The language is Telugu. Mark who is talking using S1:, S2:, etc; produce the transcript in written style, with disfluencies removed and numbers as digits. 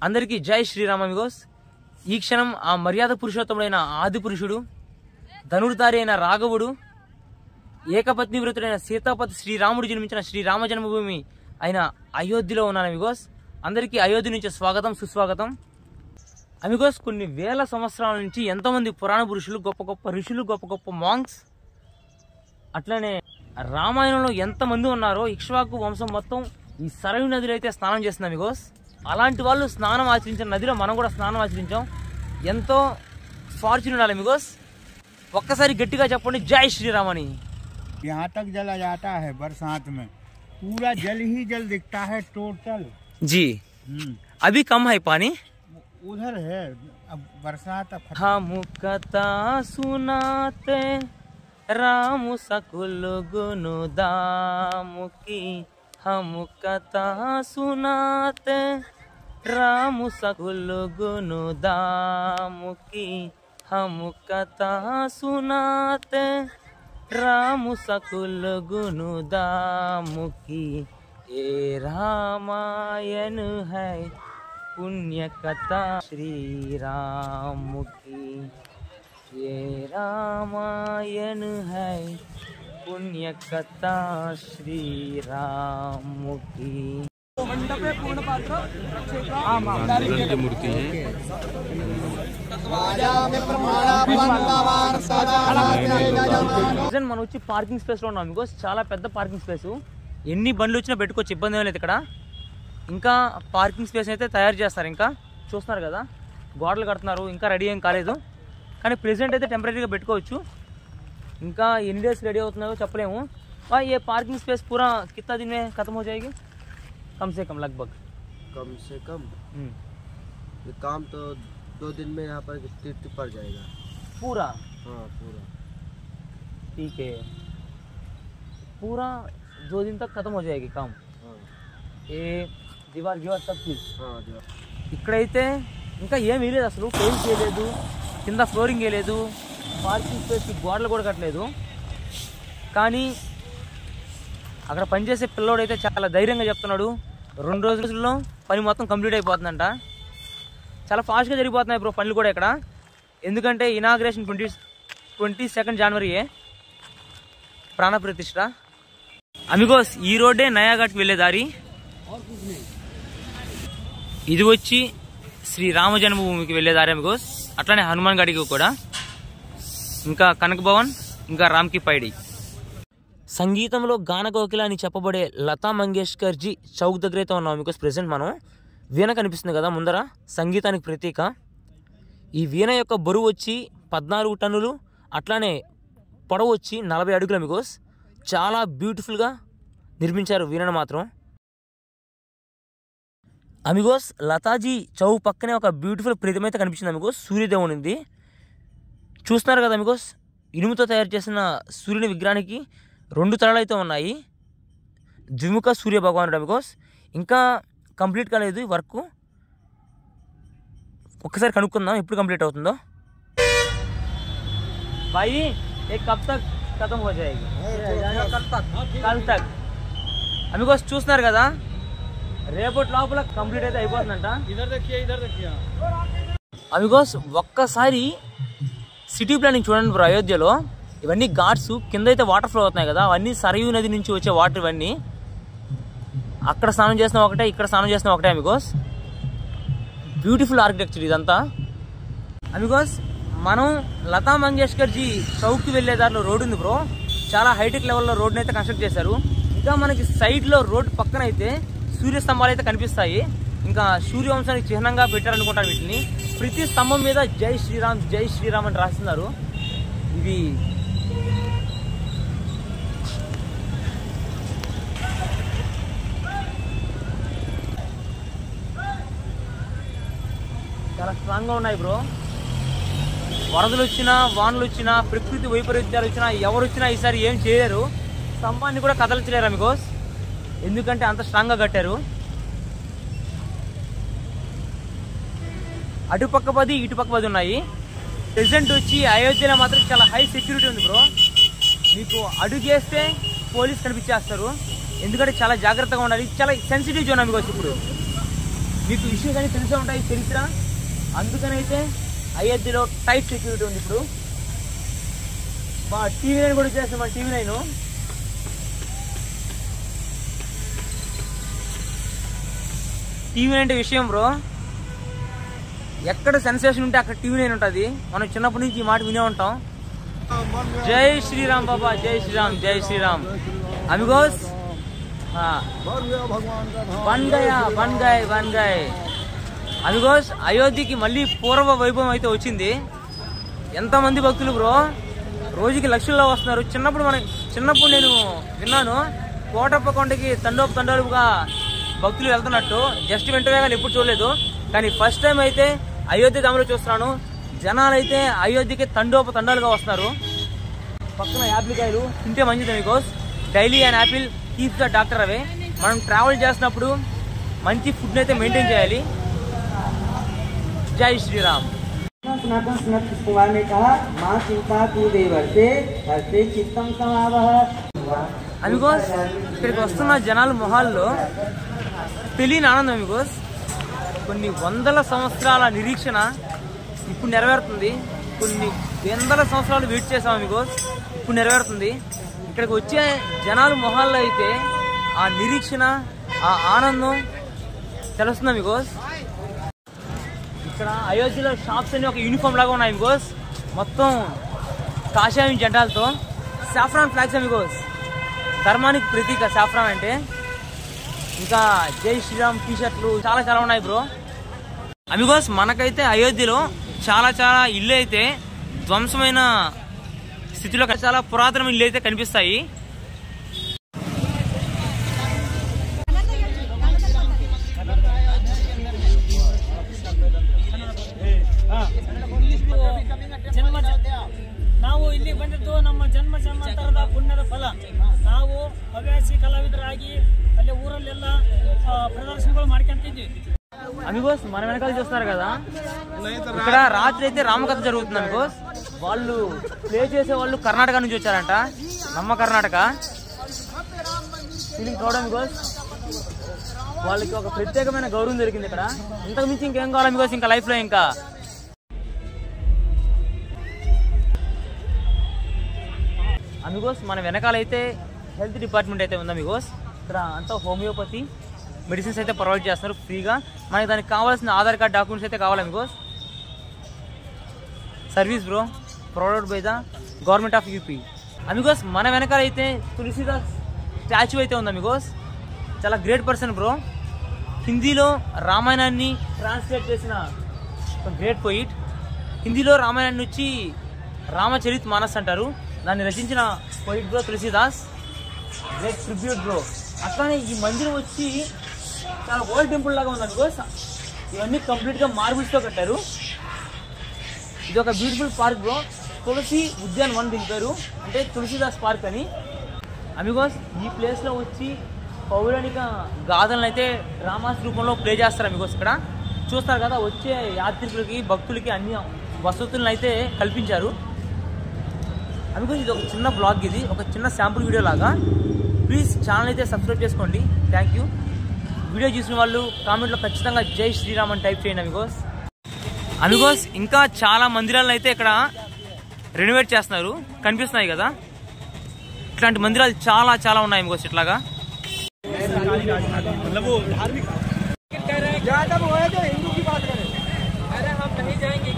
S1: అందరికీ జై శ్రీరామ అమిగోస్. ఈ క్షణం ఆ మర్యాద పురుషోత్తముడైన ఆది పురుషుడు, ధనుర్ధారి అయిన రాఘవుడు, ఏకపత్ని వ్రతుడైన సీతాపతి శ్రీరాముడు జన్మించిన శ్రీరామ జన్మభూమి అయిన అయోధ్యలో ఉన్నాను అమిగోస్. అందరికీ అయోధ్య నుంచి స్వాగతం, సుస్వాగతం. అమిగోస్, కొన్ని వేల సంవత్సరాల నుంచి ఎంతోమంది పురాణ పురుషులు, గొప్ప గొప్ప ఋషులు, గొప్ప గొప్ప మాంగ్స్, అట్లనే రామాయణంలో ఎంతమంది ఉన్నారో ఇక్ష్వాకు వంశం మొత్తం ఈ సరయు నదిలో అయితే స్నానం చేస్తుంది అమిగోస్. అలాంటి వాళ్ళు స్నానం ఆచరించిన నదిలో మనం కూడా స్నానం ఆచరించాం. ఎంతో ఫార్చ్యూన్ ఉండాలి అమిగోస్. ఒక్కసారి గట్టిగా చెప్పండి, జై శ్రీరామ్ అని.
S2: यहाँ तक जला जाता है बरसात में, पूरा जल ही जल दिखता है टोटल
S1: जी. अभी कम है पानी,
S2: उधर है. अब बरसात
S1: हम कथा सुनाते राम सकुल गुण दाम की, हम कथा सुनाते राम सकुल गुण दाम की, हम कथा सुनाते राम सकुल गुण दाम की. ये रामायण है पुण्य कथा श्री राम की, ये रामायण है पुण्य कथा श्री राम की. मूर्ति है. మనం వచ్చి పార్కింగ్ స్పేస్ లో ఉన్నాం బికాస్ చాలా పెద్ద పార్కింగ్ స్పేస్. ఎన్ని బండ్లు వచ్చినా పెట్టుకోవచ్చు, ఇబ్బంది ఏం లేదు ఇక్కడ. ఇంకా పార్కింగ్ స్పేస్ అయితే తయారు చేస్తారు. ఇంకా చూస్తున్నారు కదా, గోడలు కడుతున్నారు, ఇంకా రెడీ ఏం కాలేదు. కానీ ప్రెజెంట్ అయితే టెంపరీగా పెట్టుకోవచ్చు. ఇంకా ఎన్ని డేస్ రెడీ అవుతున్నాయో చెప్పలేము. ये पार्किंग स्पेस पूरा कितना दिन में खत्म हो जाएगी? कम से कम लगभग
S3: कम से कम ये काम तो 2 दिन में यहाँ पर टिप पड़ जाएगा
S1: पूरा.
S3: हाँ पूरा
S1: ठीक है, पूरा 2 दिन तक खत्म हो जाएगी काम.
S3: हाँ
S1: ये दीवार गिवार सब चीज.
S3: हाँ दीवार
S1: ఇక్కడైతే ఇంకా ఏం వేయలేదు, అసలు పెయింట్ చేయలేదు, కింద ఫ్లోరింగ్ వేయలేదు, పార్కింగ్ స్పేస్కి గోడలు కూడా కట్టలేదు. కానీ అక్కడ పనిచేసే పిల్లోడు అయితే చాలా ధైర్యంగా చెప్తున్నాడు, 2 రోజుల్లో పని మొత్తం కంప్లీట్ అయిపోతుందంట. చాలా ఫాస్ట్గా జరిగిపోతున్నాయి బ్రో పనులు కూడా ఇక్కడ. ఎందుకంటే ఇనాగ్రేషన్ 22 జనవరియే ప్రాణ ప్రతిష్ఠ. అమిగోస్, ఈ రోడ్డే నయాఘాట్కి వెళ్ళే దారి. ఇది వచ్చి శ్రీ రామ జన్మభూమికి వెళ్ళే దారి అమిగోస్. అట్లానే హనుమాన్ గడికి కూడా, ఇంకా కనక భవన్, ఇంకా రామ్కి పైడి. సంగీతంలో గానకోకిల అని చెప్పబడే లతా మంగేష్కర్ జీ చౌక్ దగ్గర అయితే ఉన్నాం బికాస్ ప్రెసెంట్ మనం. వీణ కనిపిస్తుంది కదా ముందర, సంగీతానికి ప్రతీక. ఈ వీణ యొక్క బరువు వచ్చి 14 టన్నులు, అట్లానే పొడవు వచ్చి 40 అడుగులు బికాస్. చాలా బ్యూటిఫుల్గా నిర్మించారు వీణను మాత్రం. అమిగోస్, లతాజీ చౌక్ పక్కనే ఒక బ్యూటిఫుల్ ప్రతిమ అయితే కనిపించింది అమిగోస్, సూర్యదేవునిది. చూస్తున్నారు కదా అమిగోస్, ఇనుముతో తయారు చేసిన సూర్యుని విగ్రహానికి 2 తలలు అయితే ఉన్నాయి. ద్విముఖ సూర్య భగవానుడు అమిగోస్. ఇంకా కంప్లీట్ కాలేదు ఈ వర్క్. ఒక్కసారి కనుక్కుందాం ఎప్పుడు కంప్లీట్ అవుతుందో. భాయి ఏ కబ్ తక్ ఖతం హో జాయేగి? కల్ తక్. అమిగోస్ చూస్తున్నారు కదా, రేపటి లోపల కంప్లీట్ అయితే అయిపోతుందంట. అమిగోస్, ఒక్కసారి సిటీ ప్లానింగ్ చూడండి బ్రో. అయోధ్యలో ఇవన్నీ ఘాట్స్, కింద అయితే వాటర్ ఫ్లో అవుతున్నాయి కదా, అవన్నీ సరయూ నది నుంచి వచ్చే వాటర్. ఇవన్నీ అక్కడ స్నానం చేసిన ఒకటే, ఇక్కడ స్నానం చేసిన ఒకటే అమిగోస్. బ్యూటిఫుల్ ఆర్కిటెక్చర్ ఇదంతా అమిగోస్. మనం లతా మంగేష్కర్ జీ చౌక్కి వెళ్ళే దారిలో రోడ్ ఉంది బ్రో. చాలా హైటెక్ లెవెల్లో రోడ్ని అయితే కన్స్ట్రక్ట్ చేశారు. ఇంకా మనకి సైడ్లో రోడ్ పక్కన అయితే సూర్య స్తంభాలు అయితే కనిపిస్తాయి. ఇంకా సూర్యవంశానికి చిహ్నంగా పెట్టారనుకుంటారు వీటిని. ప్రతి స్తంభం మీద జై శ్రీరామ్, జై శ్రీరామ్ అని రాస్తున్నారు. ఇవి చాలా స్ట్రాంగ్గా ఉన్నాయి బ్రో. వరదలు వచ్చినా, వానలు వచ్చినా, ప్రకృతి వైపరీత్యాలు వచ్చినా, ఎవరు వచ్చినా ఈసారి ఏం చేయలేరు. స్తంభాన్ని కూడా కదల్చలేరు అమిగోస్, ఎందుకంటే అంత స్ట్రాంగ్గా కట్టారు. అటుపక్క 10, ఇటుపక్క 10 ఉన్నాయి. ప్రెసెంట్ వచ్చి అయోధ్యలో మాత్రం చాలా హై సెక్యూరిటీ ఉంది బ్రో. మీకు అడుగేస్తే పోలీస్ కనిపించేస్తారు, ఎందుకంటే చాలా జాగ్రత్తగా ఉండాలి. చాలా సెన్సిటివ్ జోన్ అమిగోస్. ఇప్పుడు మీకు ఇష్యూస్ అని తెలిసే ఉంటాయి చరిత్ర. అందుకనైతే అయోధ్యలో టైట్ సెక్యూరిటీ ఉంది. ఇప్పుడు మా టీవీ నైన్ కూడా వచ్చేస్తాం. మా టీవీ నైన్ అంటే విషయం బ్రో, ఎక్కడ సెన్సేషన్ ఉంటే అక్కడ టీవీ నైన్ ఉంటుంది. మనం చిన్నప్పటి నుంచి ఈ మాట వినే ఉంటాం. జై శ్రీరామ్ బాబా, జై శ్రీరామ్, జై శ్రీరామ్. అమిగోస్ బన్ గయ్ అమిగోస్, అయోధ్యకి మళ్ళీ పూర్వ వైభవం అయితే వచ్చింది. ఎంతమంది భక్తులు బ్రో, రోజుకి లక్షల్లో వస్తున్నారు. చిన్నప్పుడు నేను విన్నాను, కోటప్ప కొండకి తండోపుగా భక్తులు వెళ్తున్నట్టు. జస్ట్ వెంటనే ఎప్పుడు చూడలేదు, కానీ ఫస్ట్ టైం అయితే అయోధ్య ధామలో చూస్తున్నాను. జనాలు అయితే అయోధ్యకి తండాలుగా వస్తున్నారు. పక్కన యాపిల్కాయలు తింటే మంచిది Amigos. Daily and Apple keeps the doctor away. మనం ట్రావెల్ చేసినప్పుడు మంచి ఫుడ్ అయితే మెయింటైన్ చేయాలి. జై శ్రీరామ్.
S4: कुमार ने कहा माँ सीता तू देवर से हर्षे चित्तम समावह.
S1: అమిగోస్, ఇక్కడికి వస్తున్న జనాల మొహాల్లో తెలియని ఆనందం అమిగోస్. కొన్ని వందల సంవత్సరాల నిరీక్షణ ఇప్పుడు నెరవేరుతుంది. కొన్ని వందల సంవత్సరాలు వెయిట్ చేసాం అమిగోస్, ఇప్పుడు నెరవేరుతుంది. ఇక్కడికి వచ్చే జనాల మొహాల్లో అయితే ఆ నిరీక్షణ, ఆ ఆనందం తెలుస్తుంది అమిగోస్. ఇక్కడ అయోధ్యలో షాప్స్ అన్ని ఒక యూనిఫామ్ లాగా ఉన్నాయి అమిగోస్. మొత్తం కాషాయం జెండాలతో, సాఫ్రాన్ ఫ్లాగ్స్ అమిగోస్. ధర్మానికి ప్రతీక సాఫ్రాన్ అంటే. ఇంకా జై శ్రీరామ్ టీ షర్ట్లు చాలా ఉన్నాయి బ్రో. అమిగోస్, మనకైతే అయోధ్యలో చాలా ఇల్లు అయితే ధ్వంసమైన స్థితిలో, చాలా పురాతన ఇల్లు అయితే కనిపిస్తాయి.
S5: ನಾವು ಇಲ್ಲಿ ಬಂದಿದ್ದು ನಮ್ಮ ಜನ್ಮ ಜನ್ಮಾಂತರದ ಪುಣ್ಯದ ಫಲ. ನಾವು ಹವ್ಯಾಸಿ ಕಲಾವಿದರಾಗಿ ಅಲ್ಲಿ ಊರಲ್ಲೆಲ್ಲ ಪ್ರದರ್ಶನಗಳು ಮಾಡ್ಕೊಂತಿದ್ವಿ.
S1: అమిగోస్, మన వెనకాల చూస్తున్నారు కదా, ఇక్కడ రాత్రి అయితే రామకథ జరుగుతుంది అమిగోస్. వాళ్ళు ప్లే చేసే వాళ్ళు కర్ణాటక నుంచి వచ్చారంట, నమ్మ కర్ణాటక. Feeling proud Amigos. వాళ్ళకి ఒక ప్రత్యేకమైన గౌరవం దొరికింది ఇక్కడ. ఇంతకు మించి ఇంకేం కావాలి అమిగోస్ ఇంకా లైఫ్ లో. ఇంకా అమిగోస్, మన వెనకాలైతే హెల్త్ డిపార్ట్మెంట్ అయితే ఉంది అమిగోస్. ఇక్కడ అంతా హోమియోపతి మెడిసిన్స్ అయితే ప్రొవైడ్ చేస్తున్నారు ఫ్రీగా. మనకి దానికి కావాల్సిన ఆధార్ కార్డ్ డాక్యుమెంట్స్ అయితే కావాలి Amigos. Service bro provided by the government of UP. Amigos, మన వెనకాల అయితే తులసిదాస్ స్టాచ్యూ అయితే ఉంది అమిగోస్. చాలా గ్రేట్ పర్సన్ బ్రో. హిందీలో రామాయణాన్ని ట్రాన్స్లేట్ చేసిన ఒక గ్రేట్ పోయిట్. హిందీలో రామాయణాన్ని వచ్చి రామచరిత్ మానస్ అంటారు. దాన్ని రచించిన poet bro Tulsidas. Great tribute bro. అట్లానే ఈ మందిరం వచ్చి చాలా ఓల్డ్ టెంపుల్ లాగా ఉంది అమిగోస్. ఇవన్నీ కంప్లీట్గా మార్బుల్స్తో కట్టారు. ఇది ఒక బ్యూటిఫుల్ పార్క్ బ్రో. తులసి ఉద్యాన్ వన్ దీని పేరు, అంటే తులసిదాస్ పార్క్ అని. అమిగోస్, ఈ ప్లేస్లో వచ్చి పౌరాణిక గాథలను అయితే డ్రామాస్ రూపంలో ప్లే చేస్తారు అమిగోస్. ఇక్కడ చూస్తారు కదా, వచ్చే యాత్రికులకి భక్తులకి అన్ని వసతులను అయితే కల్పించారు అమిగోస్. ఇది ఒక చిన్న బ్లాగ్, ఇది ఒక చిన్న శాంపుల్ వీడియో లాగా. ప్లీజ్ ఛానల్ అయితే సబ్స్క్రైబ్ చేసుకోండి. Thank you. వీడియో చూసిన వాళ్ళు కామెంట్లో ఖచ్చితంగా జై శ్రీరామ్ అని టైప్ చేయండి అమిగోస్. అమిగోస్, ఇంకా చాలా మందిరాలను అయితే ఇక్కడ రెనోవేట్ చేస్తున్నారు, కనిపిస్తున్నాయి కదా. ఇట్లాంటి మందిరాలు చాలా ఉన్నాయి అమిగోస్. ఇట్లాగా
S5: हिंदू की बात करें, अरे हम नहीं जाएंगे